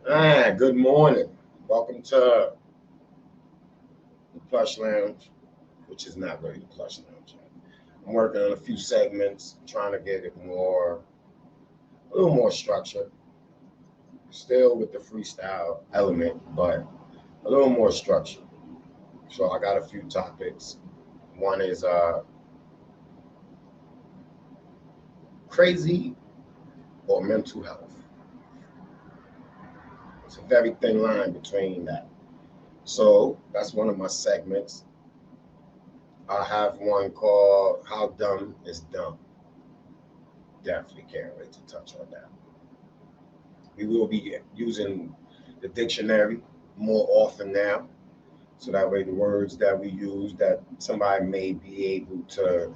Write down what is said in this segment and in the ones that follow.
Good morning. Welcome to the Plush Lounge, which is not really the Plush Lounge yet. I'm working on a few segments, trying to get it a little more structured. Still with the freestyle element, but a little more structured. So I got a few topics. One is crazy or mental health. It's a very thin line between that. So that's one of my segments. I have one called How Dumb is Dumb. Definitely can't wait to touch on that. We will be using the dictionary more often now, so that way the words that we use that somebody may be able to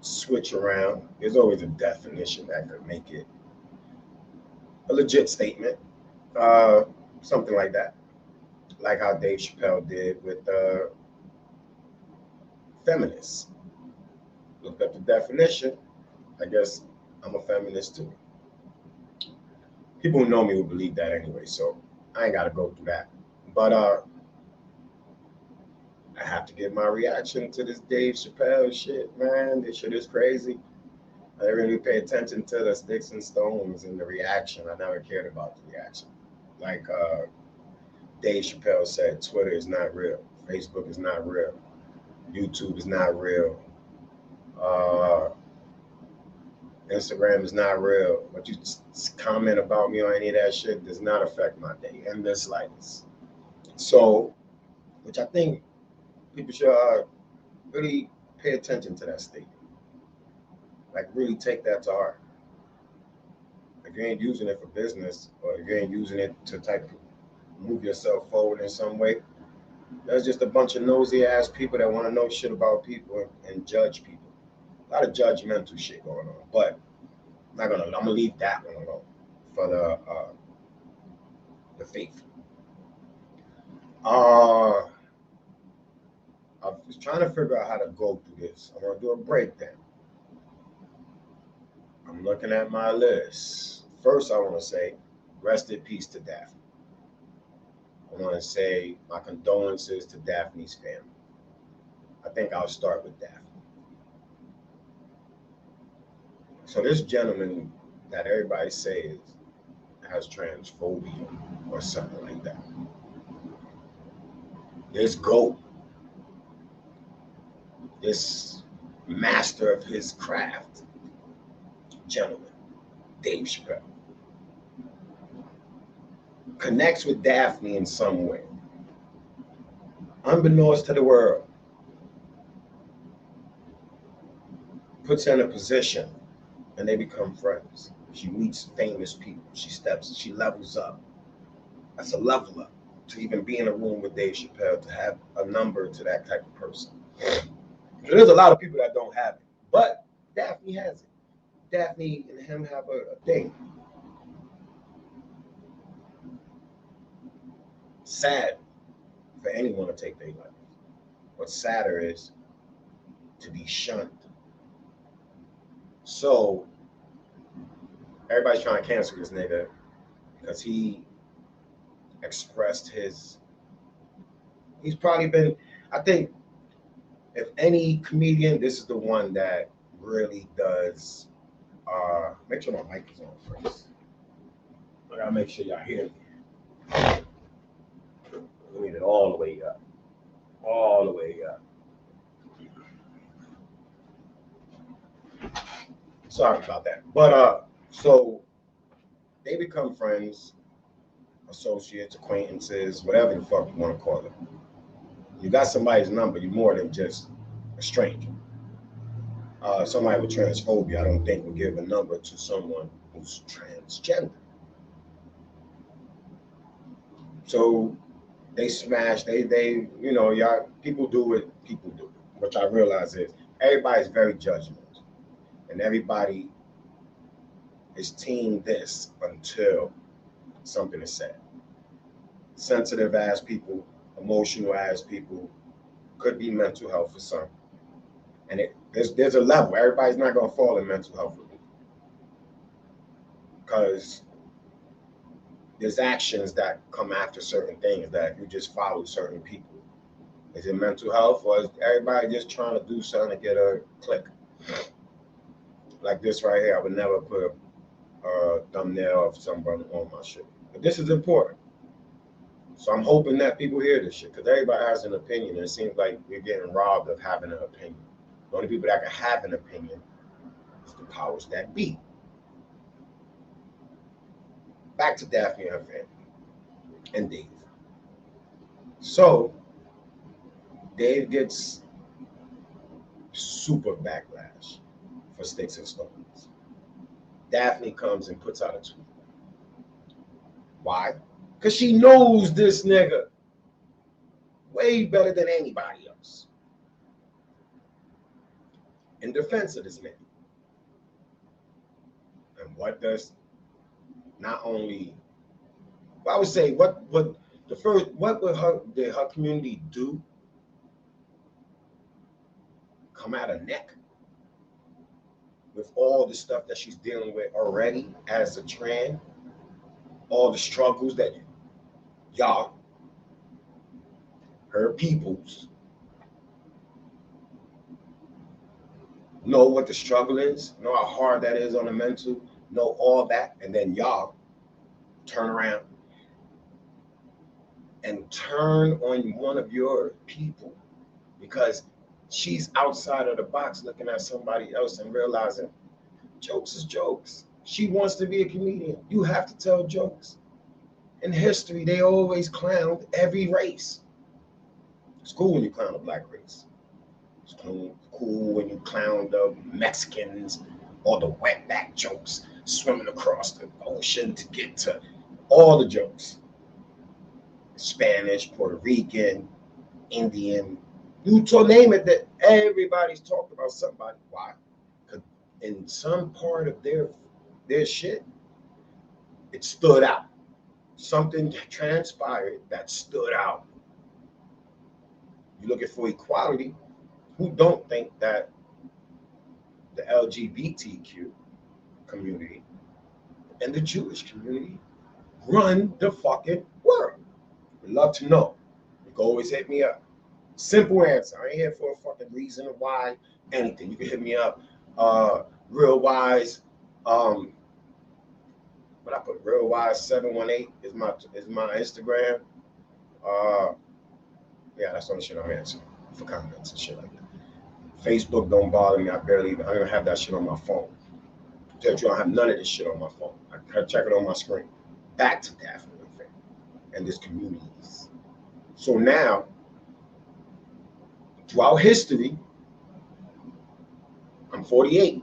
switch around. There's always a definition that could make it a legit statement, uh, something like that, like how Dave Chappelle did with feminists. Looked up the definition. I guess I'm a feminist too. People who know me will believe that anyway, so I ain't got to go through that. But I have to give my reaction to this Dave Chappelle shit, man. This shit is crazy. I didn't really pay attention to the sticks and stones and the reaction. I never cared about the reaction. Like Dave Chappelle said, Twitter is not real. Facebook is not real. YouTube is not real. Uh, Instagram is not real. What you comment about me on any of that shit does not affect my day in the slightest. So, which I think people should really pay attention to that statement. Like, really take that to heart. If you ain't using it for business, or if you ain't using it to type move yourself forward in some way, there's just a bunch of nosy ass people that want to know shit about people and judge people. A lot of judgmental shit going on, but I'm gonna leave that one alone for the faithful. Uh, I was trying to figure out how to go through this. I'm gonna do a breakdown. I'm looking at my list. First, I want to say, rest in peace to Daphne. I want to say my condolences to Daphne's family. I think I'll start with Daphne. So this gentleman that everybody says has transphobia or something like that. This GOAT, this master of his craft, gentleman, Dave Chappelle, connects with Daphne in some way, unbeknownst to the world, puts her in a position and they become friends. She meets famous people. She levels up. That's a level up to even be in a room with Dave Chappelle, to have a number to that type of person. So there's a lot of people that don't have it, but Daphne has it. Daphne and him have a thing. Sad for anyone to take their life. What's sadder is to be shunned. So everybody's trying to cancel this nigga because he expressed he's probably been, I think, if any comedian, this is the one that really does, make sure my mic is on first. I gotta make sure y'all hear me. We need it all the way up. All the way up. Sorry about that. But so they become friends, associates, acquaintances, whatever the fuck you want to call it. You got somebody's number, you're more than just a stranger. Somebody with transphobia, I don't think would give a number to someone who's transgender. So they smash, y'all, people do it, What I realize is everybody's very judgmental. And everybody is team this until something is said. Sensitive ass people, emotional ass people, could be mental health for some. And there's a level. Everybody's not gonna fall in mental health with me. Because there's actions that come after certain things that if you just follow certain people. Is it mental health, or is everybody just trying to do something to get a click? Like this right here, I would never put a thumbnail of somebody on my shit. But this is important. So I'm hoping that people hear this shit, because everybody has an opinion, and it seems like we're getting robbed of having an opinion. The only people that can have an opinion is the powers that be. Back to Daphne and her family and Dave. So Dave gets super backlash for sticks and stones. Daphne comes and puts out a tweet. Why? Because she knows this nigga way better than anybody else. In defense of this nigga. And what does not only, well, I would say what would did her community do? Come out of neck with all the stuff that she's dealing with already as a trans, all the struggles that y'all, her peoples, know what the struggle is, know how hard that is on the mental, know all that, and then y'all turn around and turn on one of your people because she's outside of the box looking at somebody else and realizing jokes is jokes. She wants to be a comedian. You have to tell jokes. In history, they always clowned every race. It's cool when you clown the black race. It's cool when you clown the Mexicans, all the wetback jokes, swimming across the ocean to get to all the jokes. Spanish, Puerto Rican, Indian, you name it, that everybody's talked about somebody. Why? Because in some part of their shit, it stood out. Something transpired that stood out. You looking for equality, who don't think that the LGBTQ community and the Jewish community run the fucking world? We'd love to know. You can always hit me up. Simple answer. I ain't here for a fucking reason of why anything. You can hit me up. Real Wize. What I put? Real Wize 718 is my Instagram. Yeah, that's the only shit I'm answering for comments and shit like that. Facebook don't bother me. I don't have that shit on my phone. I don't have none of this shit on my phone. I check it on my screen. Back to Daphne and this communities. So now, throughout history, I'm 48.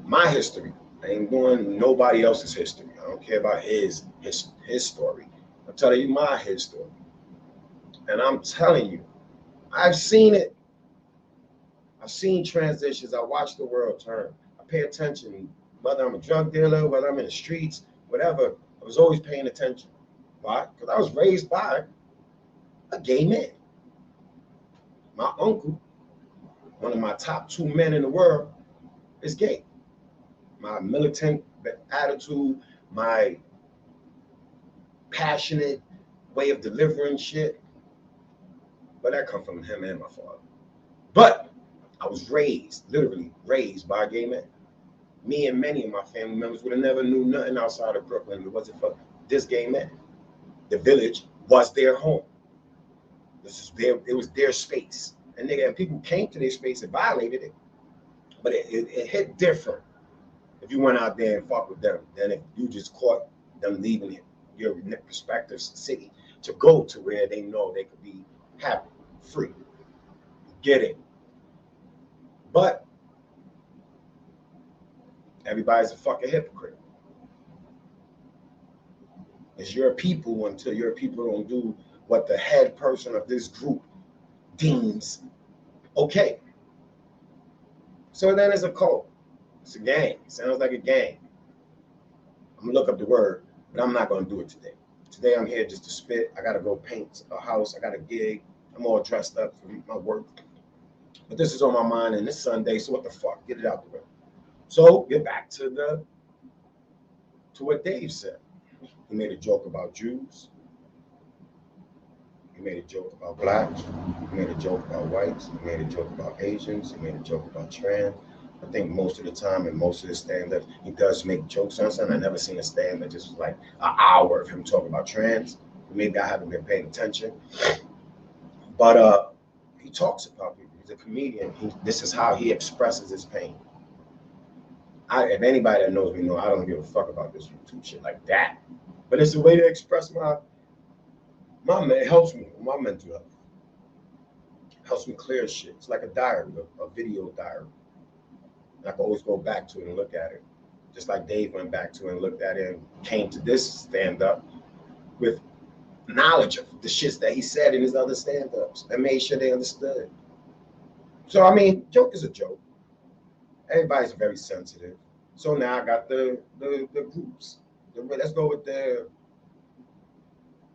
My history. I ain't doing nobody else's history. I don't care about his story. I'm telling you my history. And I'm telling you, I've seen it. I've seen transitions. I watch the world turn. I pay attention, whether I'm a drug dealer, whether I'm in the streets, whatever. I was always paying attention. Why? Because I was raised by a gay man. My uncle, one of my top 2 men in the world, is gay. My militant attitude, my passionate way of delivering shit, but that comes from him and my father. But I was raised, literally raised by a gay man. Me and many of my family members would have never knew nothing outside of Brooklyn if it wasn't for this gay man. The village was their home. It was their space. And people came to their space and violated it. But it hit different if you went out there and fucked with them than if you just caught them leaving your prospective city to go to where they know they could be happy, free. Get it. But everybody's a fucking hypocrite. It's your people until your people don't do what the head person of this group deems okay. So then it's a cult. It's a gang. It sounds like a gang. I'm gonna look up the word, but I'm not gonna do it today. Today I'm here just to spit. I gotta go paint a house. I got a gig. I'm all dressed up for my work. But this is on my mind and it's Sunday, so what the fuck? Get it out the way. So get back to what Dave said. He made a joke about Jews. He made a joke about blacks. He made a joke about whites. He made a joke about Asians. He made a joke about trans. I think most of the time in most of his stand-ups, he does make jokes on something. I never seen a stand that just was like an hour of him talking about trans. Maybe I haven't been paying attention. But he talks about people. He's a comedian. This is how he expresses his pain. If anybody that knows me know I don't give a fuck about this YouTube shit like that. But it's a way to express it helps me with my mental health. It helps me clear shit. It's like a diary, a video diary. And I can always go back to it and look at it. Just like Dave went back to it and looked at it and came to this stand-up with knowledge of the shits that he said in his other stand-ups and made sure they understood. So, I mean, joke is a joke. Everybody's very sensitive. So now I got the groups. Let's go with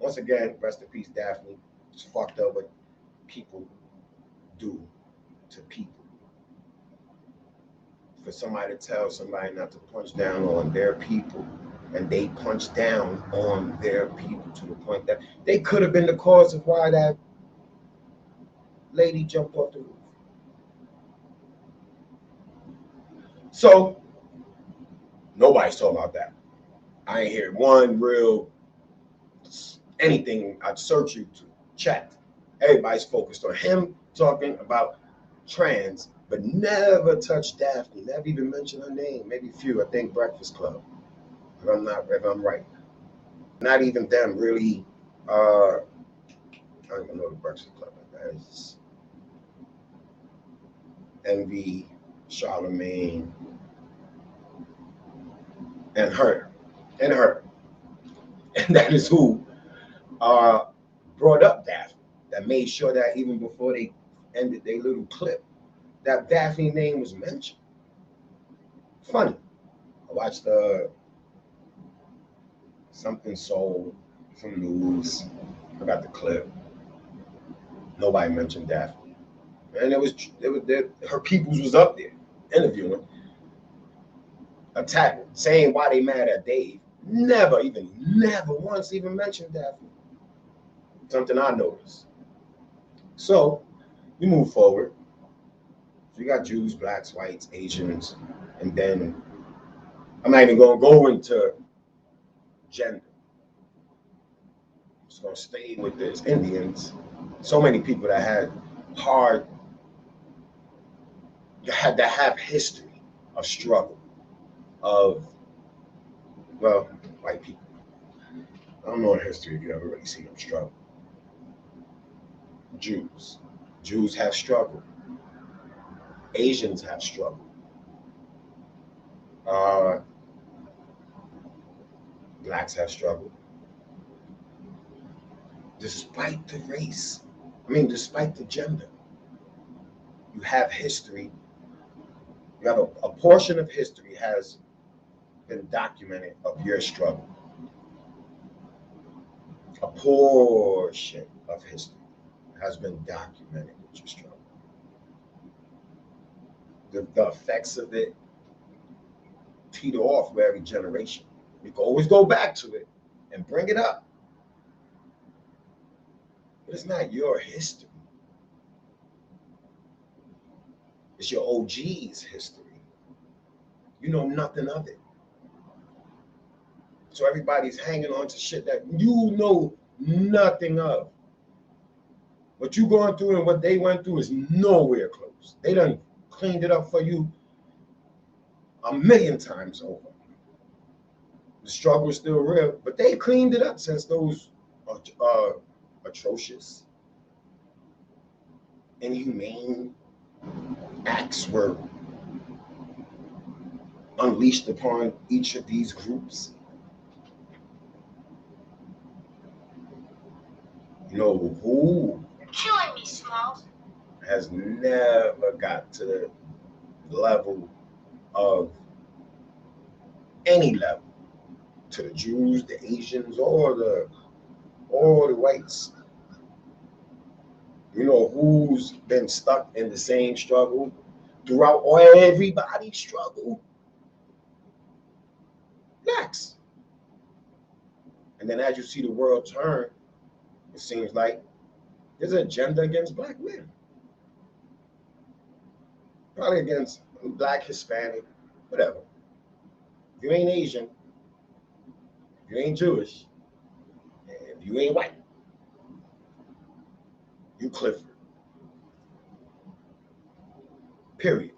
once again, rest in peace, Daphne. It's fucked up what people do to people. For somebody to tell somebody not to punch down on their people, and they punch down on their people to the point that they could have been the cause of why that lady jumped off the roof. So nobody's talking about that. I ain't hear one real anything. I'd search YouTube, chat. Everybody's focused on him talking about trans, but never touched Daphne, never even mentioned her name. Maybe a few, I think Breakfast Club, if I'm right. Not even them really, I don't even know the Breakfast Club. It's Envy, Charlemagne, and her. And that is who brought up Daphne, that made sure that even before they ended their little clip, that Daphne's name was mentioned. Funny. I watched Something Soul, some news. I got the clip. Nobody mentioned Daphne. And her peoples was up there interviewing, attacking, saying why they mad at Dave. Never once even mentioned Daphne. Something I noticed. So we move forward. So you got Jews, blacks, whites, Asians, and then I'm not even going to go into gender. I'm just going to stay with this. Indians. So many people that have history of struggle, of, well, white people. I don't know in history if you ever really seen them struggle. Jews have struggled. Asians have struggled. Blacks have struggled. Despite the race, despite the gender, you have history. You have a portion of history has been documented of your struggle. A portion of history has been documented with your struggle. The effects of it teeter off with every generation. You can always go back to it and bring it up. But it's not your history. It's your OG's history. You know nothing of it. So everybody's hanging on to shit that you know nothing of. What you going through and what they went through is nowhere close. They done cleaned it up for you 1,000,000 times over. The struggle is still real, but they cleaned it up since those atrocious, inhumane acts were unleashed upon each of these groups. You know who killing me, Smalls, has never got to the level of any level, to the Jews, the Asians, or the whites. You know who's been stuck in the same struggle throughout everybody's struggle? Blacks. And then as you see the world turn, it seems like there's an agenda against black men. Probably against black, Hispanic, whatever. If you ain't Asian, if you ain't Jewish, if you ain't white, you Clifford. Period.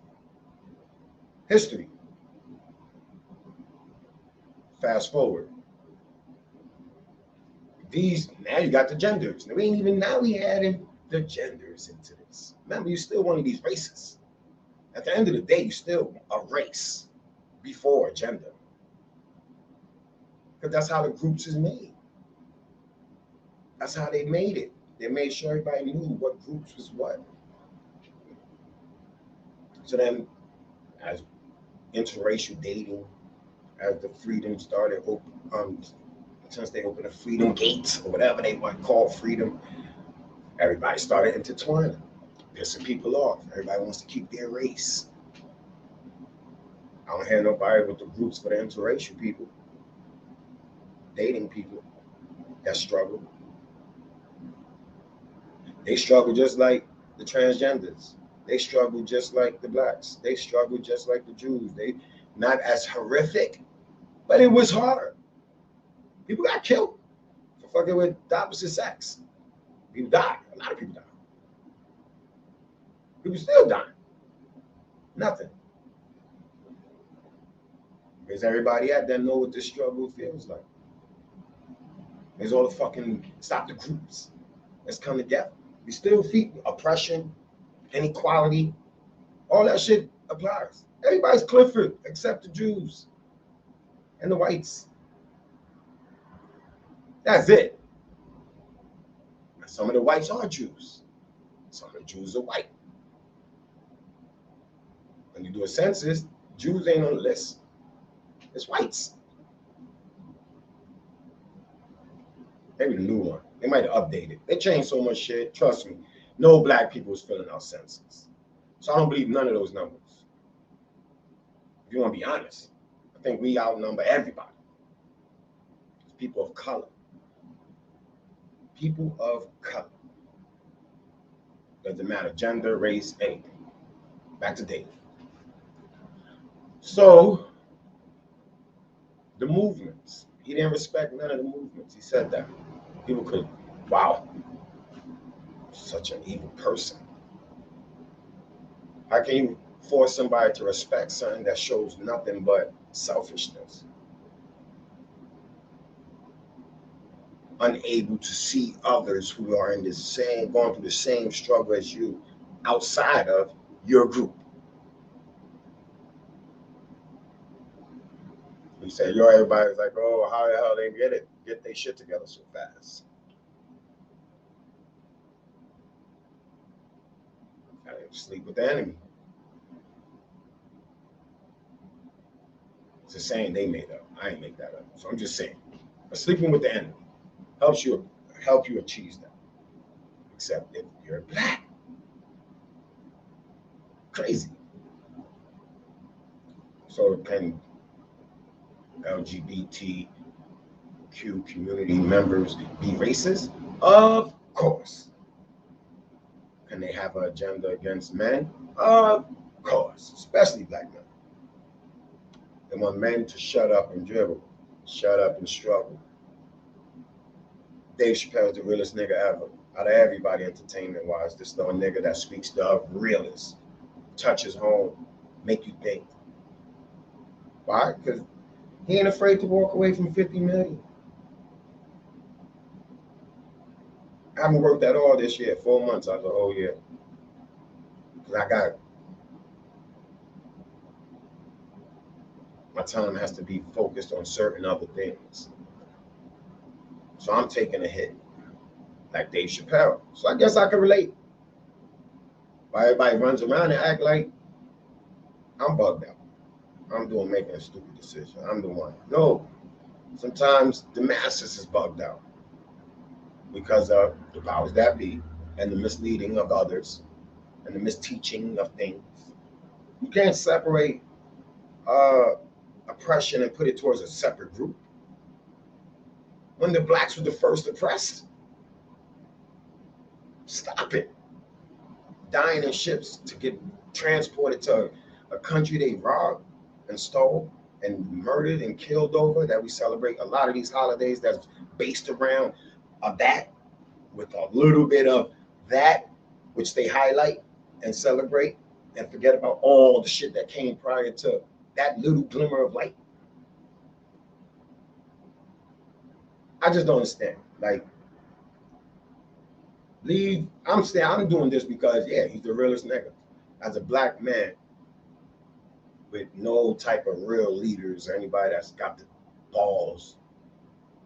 History. Fast forward. Now you got the genders. Now we adding the genders into this. Remember, you're still one of these races. At the end of the day, you're still a race before a gender. Because that's how the groups is made. That's how they made it. They made sure everybody knew what groups was what. So then, as interracial dating, as the freedom started, since they opened the freedom gates or whatever they want to call freedom, everybody started intertwining, pissing people off. Everybody wants to keep their race. I don't hear nobody with the groups for the interracial people, dating people that struggle. They struggle just like the transgenders. They struggle just like the blacks. They struggle just like the Jews. They not as horrific, but it was hard. People got killed for fucking with the opposite sex. People died. A lot of people died. People still dying. Nothing. Because everybody out there know what this struggle feels like. There's all the fucking stop the groups. Let's come together. We still feed oppression, inequality, all that shit applies. Everybody's Clifford except the Jews and the whites. That's it. Some of the whites are Jews. Some of the Jews are white. When you do a census, Jews ain't on the list. It's whites. Maybe the new one. They might have updated. They changed so much shit. Trust me. No black people is filling out census. So I don't believe none of those numbers. If you want to be honest, I think we outnumber everybody. It's people of color. People of color. Doesn't matter, gender, race, anything. Back to Dave. So, the movements. He didn't respect none of the movements. He said that. People could, wow, such an evil person. How can you force somebody to respect something that shows nothing but selfishness? Unable to see others who are in the same, going through the same struggle as you outside of your group. He said, yo, everybody's like, oh, how the hell they get their shit together so fast? I didn't sleep with the enemy. It's a saying they made up. I ain't make that up. So I'm just saying, sleeping with the enemy help you achieve that. Except if you're black. Crazy. So can LGBTQ community members be racist? Of course. Can they have an agenda against men? Of course, especially black men. They want men to shut up and dribble, shut up and struggle. Dave Chappelle is the realest nigga ever. Out of everybody entertainment-wise, this the nigga that speaks the realest, touches home, make you think. Why? Because he ain't afraid to walk away from 50 million. I haven't worked at all this year, 4 months out of the whole year. Because my time has to be focused on certain other things. So I'm taking a hit, like Dave Chappelle. So I guess I can relate. Why everybody runs around and act like I'm bugged out. I'm making a stupid decision. I'm the one. No, sometimes the masses is bugged out because of the powers that be and the misleading of others and the misteaching of things. You can't separate oppression and put it towards a separate group. when the blacks were the first oppressed? Stop it. Dying in ships to get transported to a country they robbed and stole and murdered and killed over, that we celebrate a lot of these holidays that's based around that, with a little bit of that, which they highlight and celebrate and forget about all the shit that came prior to that little glimmer of light. I just don't understand. Like, leave. I'm doing this because, yeah, he's the realest nigga. As a black man with no type of real leaders or anybody that's got the balls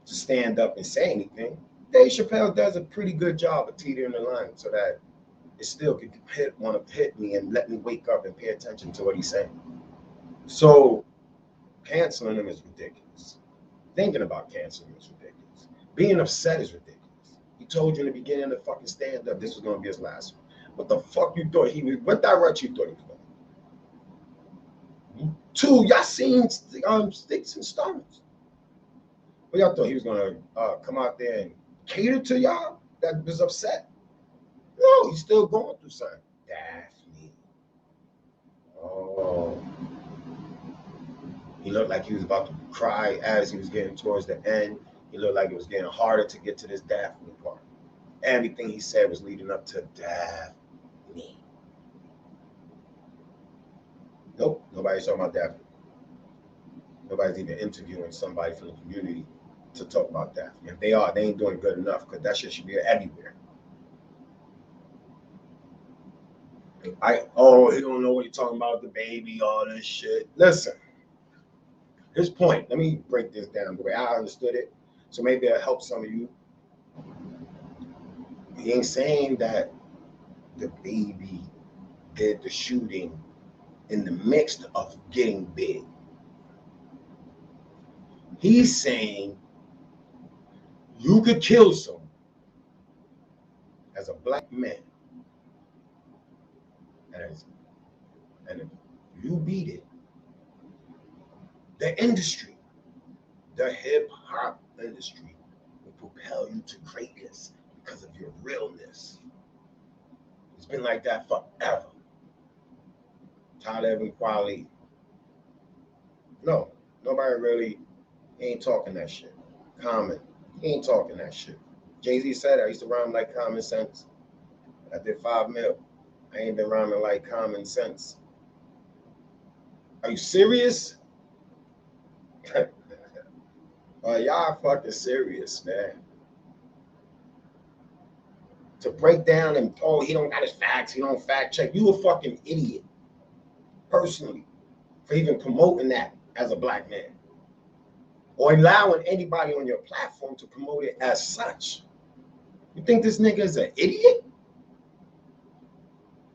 to stand up and say anything, Dave Chappelle does a pretty good job of teetering the line so that it still could want to hit me and let me wake up and pay attention to what he's saying. So canceling him is ridiculous. Thinking about canceling him is ridiculous. Being upset is ridiculous. He told you in the beginning of the fucking stand-up this was going to be his last one. What the fuck you thought he was? What direction you thought he was going? Two, y'all seen Sticks and Stones. Well, y'all thought he was going to come out there and cater to y'all that was upset? No, he's still going through something. Daphne. Oh. He looked like he was about to cry as he was getting towards the end. He looked like it was getting harder to get to this Daphne part. Everything he said was leading up to Daphne. Nope, nobody's talking about Daphne. Nobody's even interviewing somebody from the community to talk about Daphne. If they are, they ain't doing good enough, because that shit should be everywhere. He don't know what you're talking about, the baby, all this shit. Listen, his point, let me break this down the way I understood it, so maybe it'll help some of you. He ain't saying that the baby did the shooting in the midst of getting big. He's saying you could kill someone as a black man, and if you beat it, the industry, the hip hop industry, will propel you to greatness because of your realness. It's been like that forever. Talib and Kweli. No, nobody really ain't talking that shit. Common, he ain't talking that shit. Jay-Z said I used to rhyme like common sense. I did 5 mil. I ain't been rhyming like common sense. Are you serious? Y'all fucking serious, man. To break down and, he don't got his facts, he don't fact check. You a fucking idiot, personally, for even promoting that as a black man, or allowing anybody on your platform to promote it as such. You think this nigga is an idiot?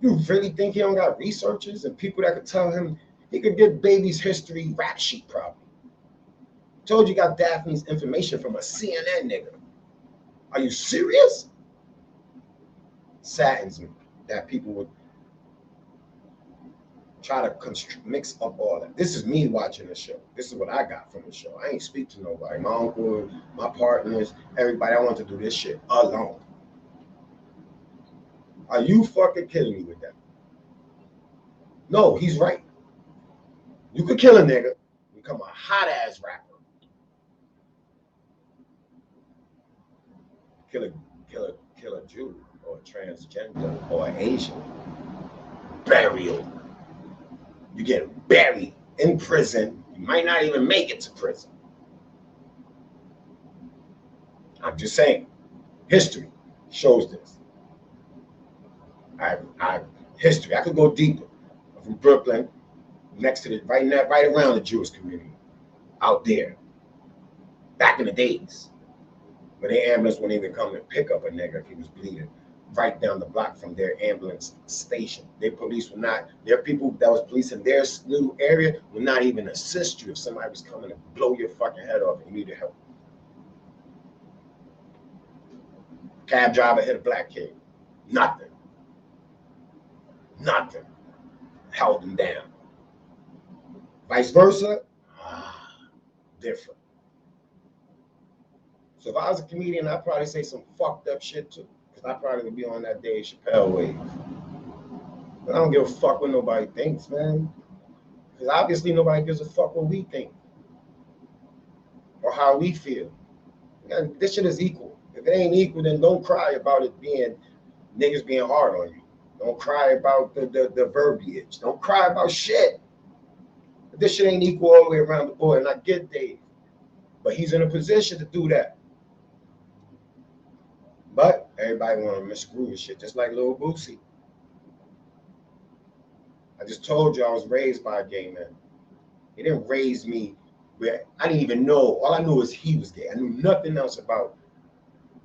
You really think he don't got researchers and people that could tell him he could get baby's history rap sheet probably? Told you got Daphne's information from a CNN nigga. Are you serious? Saddens me that people would try to mix up all that. This is me watching the show. This is what I got from the show. I ain't speak to nobody. My uncle, my partners, everybody. I want to do this shit alone. Are you fucking kidding me with that? No, he's right. You could kill a nigga, become a hot ass rapper. Kill a Jew or a transgender or an Asian. Burial. You get buried in prison. You might not even make it to prison. I'm just saying, history shows this. History. I could go deeper. I'm from Brooklyn, next to the right around the Jewish community, out there. Back in the days, when the ambulance wouldn't even come to pick up a nigga if he was bleeding, right down the block from their ambulance station. Their police would not. Their people that was policing their little area would not even assist you if somebody was coming to blow your fucking head off and you needed help. Cab driver hit a black kid. Nothing. Held him down. Vice versa, different. So if I was a comedian, I'd probably say some fucked up shit too. Because I probably would be on that Dave Chappelle wave. But I don't give a fuck what nobody thinks, man. Because obviously nobody gives a fuck what we think. Or how we feel. And this shit is equal. If it ain't equal, then don't cry about it being niggas being hard on you. Don't cry about the verbiage. Don't cry about shit. If this shit ain't equal all the way around the board, and I get Dave. But he's in a position to do that. But everybody want to miscrew his shit, just like Lil Boosie. I just told you I was raised by a gay man. He didn't raise me where I didn't even know. All I knew was he was gay. I knew nothing else about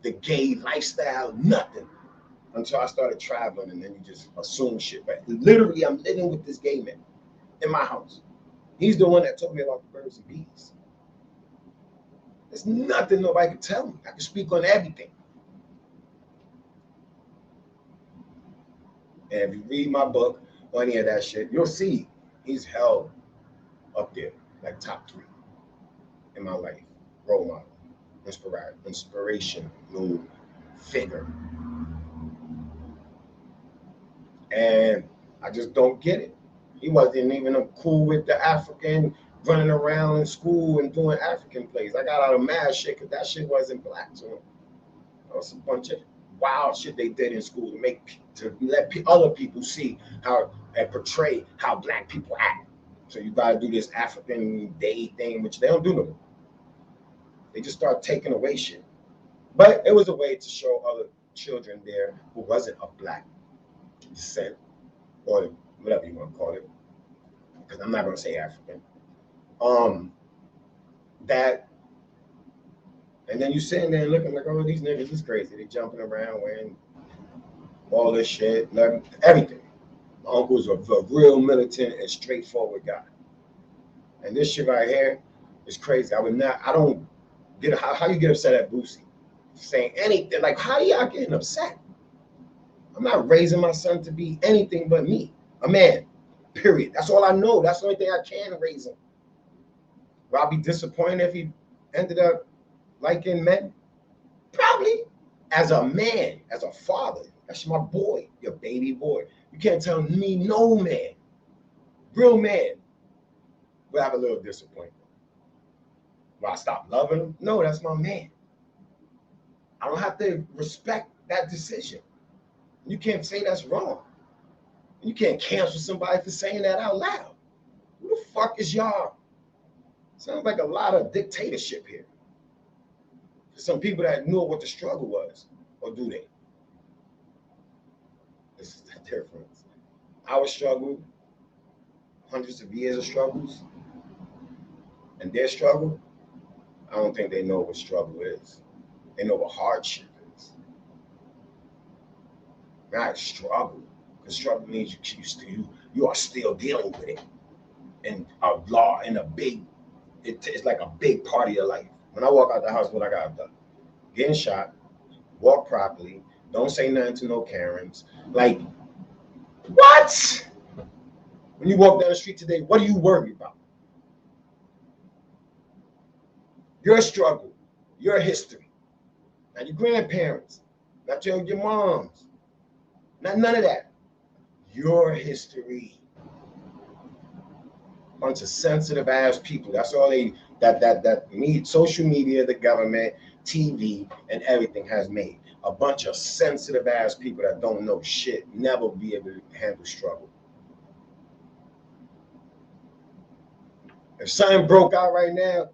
the gay lifestyle, nothing. Until I started traveling, and then you just assume shit. But literally, I'm living with this gay man in my house. He's the one that told me about the birds and bees. There's nothing nobody can tell me. I can speak on everything. And if you read my book or any of that shit, you'll see he's held up there, like top 3 in my life. Role model, inspirational figure. And I just don't get it. He wasn't even cool with the African running around in school and doing African plays. I got out of mad shit because that shit wasn't black to him. That was a bunch of wild shit they did in school to let other people see how and portray how black people act. So you gotta do this African Day thing, which they don't do no more. They just start taking away shit. But it was a way to show other children there who wasn't of black descent or whatever you want to call it, because I'm not gonna say African. That, and then you sitting there looking like, oh, these niggas is crazy. They jumping around wearing all this shit, everything. My uncle's a real militant and straightforward guy. And this shit right here is crazy. I don't get how you get upset at Boosie saying anything. Like, how y'all getting upset? I'm not raising my son to be anything but me, a man, period. That's all I know. That's the only thing I can raise him. Will I be disappointed if he ended up liking men? Probably. As a man, as a father, that's my boy, your baby boy. You can't tell me no man, real man, will have a little disappointment. Will I stop loving him? No, that's my man. I don't have to respect that decision. You can't say that's wrong. You can't cancel somebody for saying that out loud. Who the fuck is y'all? Sounds like a lot of dictatorship here. For some people that knew what the struggle was, or do they? This is the difference. Our struggle, hundreds of years of struggles, and their struggle, I don't think they know what struggle is. They know what hardship is. Not struggle, because struggle means you are still dealing with it, and a law and a big. It's like a big part of your life. When I walk out the house, what I got done? Getting shot, walk properly, don't say nothing to no Karens. Like, what? When you walk down the street today, what are you worried about? Your struggle, your history. Not your grandparents, not your moms, not none of that. Your history. Bunch of sensitive ass people. That's all social media, the government, TV, and everything has made. A bunch of sensitive ass people that don't know shit, never be able to handle struggle. If something broke out right now,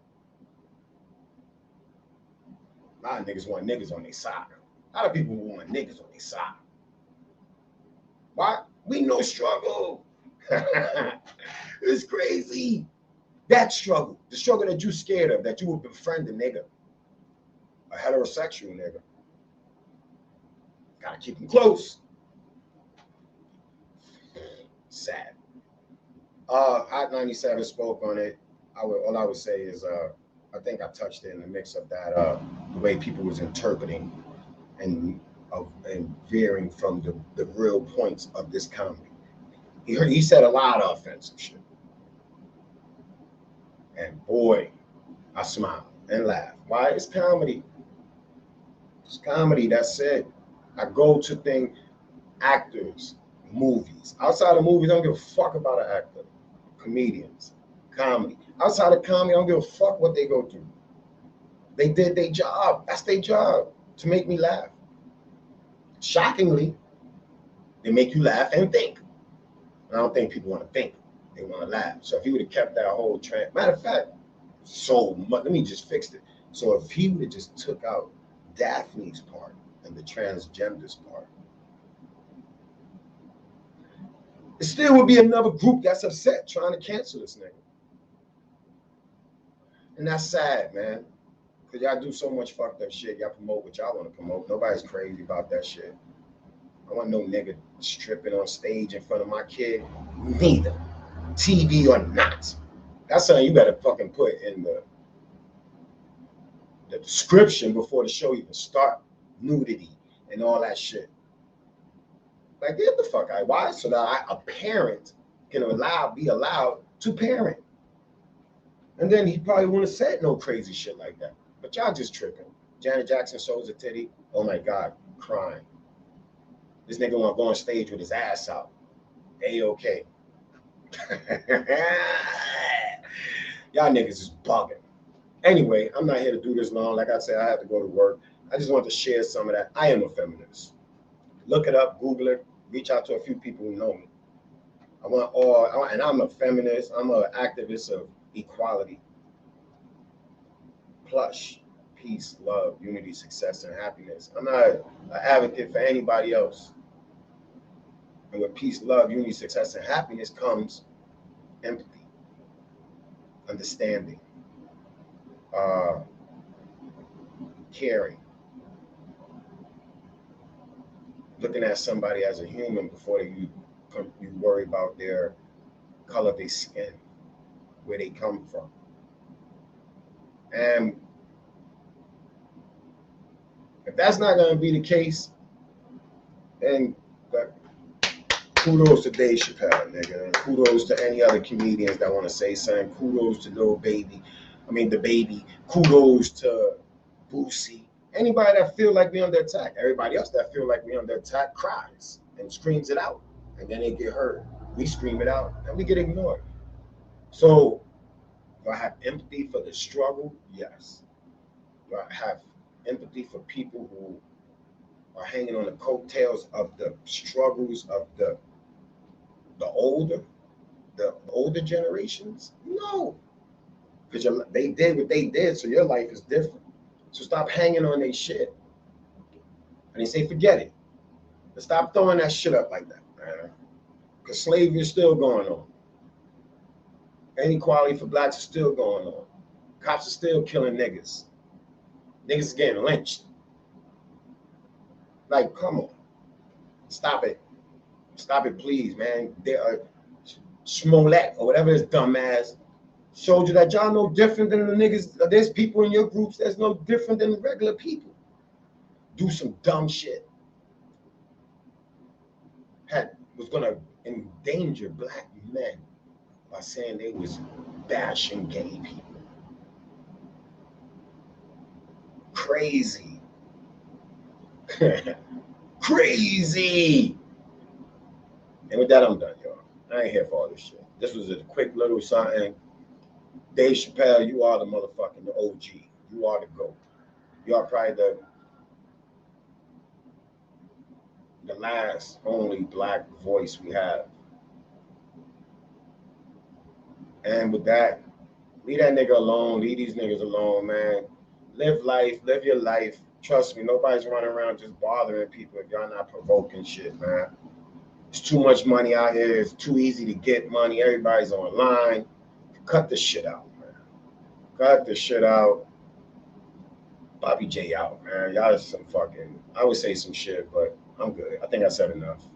a lot of niggas want niggas on their side. A lot of people want niggas on their side. Why? We know struggle. It's crazy. That struggle, the struggle that you scared of, that you would befriend a nigga, a heterosexual nigga. Gotta keep him close. Sad. Hot 97 spoke on it. All I would say is, I think I touched it in the mix of that, the way people was interpreting and veering from the real points of this comedy. He said a lot of offensive shit. And boy, I smiled and laughed. Why? It's comedy. It's comedy, that's it. I go to things, actors, movies. Outside of movies, I don't give a fuck about an actor. Comedians, comedy. Outside of comedy, I don't give a fuck what they go through. They did their job. That's their job, to make me laugh. Shockingly, they make you laugh and think. I don't think people want to think. They want to laugh. So if he would have kept that whole trend, matter of fact, so much, let me just fix it. So if he would have just took out Daphne's part and the transgenders part, it still would be another group that's upset trying to cancel this nigga. And that's sad, man. Because y'all do so much fucked up shit. Y'all promote what y'all want to promote. Nobody's crazy about that shit. I want no nigga stripping on stage in front of my kid. Neither. TV or not. That's something you better fucking put in the description before the show even start. Nudity and all that shit. Like, get the fuck out. Why? So that a parent can be allowed to parent. And then he probably wouldn't have said no crazy shit like that. But y'all just tripping. Janet Jackson shows a titty. Oh my God, crying. This nigga want to go on stage with his ass out. A-okay. Y'all niggas is bugging. Anyway, I'm not here to do this long. Like I said, I have to go to work. I just want to share some of that. I am a feminist. Look it up, Google it, reach out to a few people who know me. And I'm a feminist. I'm an activist of equality. P.L.U.S.H, peace, love, unity, success, and happiness. I'm not an advocate for anybody else. And with peace, love, unity, success, and happiness comes empathy, understanding, caring, looking at somebody as a human before you worry about their color of their skin, where they come from. And if that's not going to be the case, then kudos to Dave Chappelle, nigga. And kudos to any other comedians that want to say something. Kudos to the baby. Kudos to Boosie. Anybody that feel like we under attack. Everybody else that feel like we under attack cries and screams it out. And then they get hurt. We scream it out and we get ignored. So do I have empathy for the struggle? Yes. Do I have empathy for people who are hanging on the coattails of the struggles of the older generations? No. Because they did what they did, so your life is different. So stop hanging on their shit. And they say, forget it. But stop throwing that shit up like that, man. Because slavery is still going on. Inequality for blacks is still going on. Cops are still killing niggas. Niggas are getting lynched. Like, come on. Stop it. Stop it, please, man. Smollett or whatever this dumbass showed you that y'all no different than the niggas. There's people in your groups that's no different than the regular people. Do some dumb shit. Was gonna endanger black men by saying they was bashing gay people. Crazy. Crazy. And with that, I'm done, y'all. I ain't here for all this shit. This was a quick little something. Dave Chappelle, you are the motherfucking OG. You are the GOAT. You are probably the last only black voice we have. And with that, leave that nigga alone. Leave these niggas alone, man. Live life. Live your life. Trust me, nobody's running around just bothering people if y'all not provoking shit, man. It's too much money out here. It's too easy to get money. Everybody's online. Cut the shit out, man. Cut the shit out. Bobby J out, man. Y'all some fucking, I would say some shit, but I'm good. I think I said enough.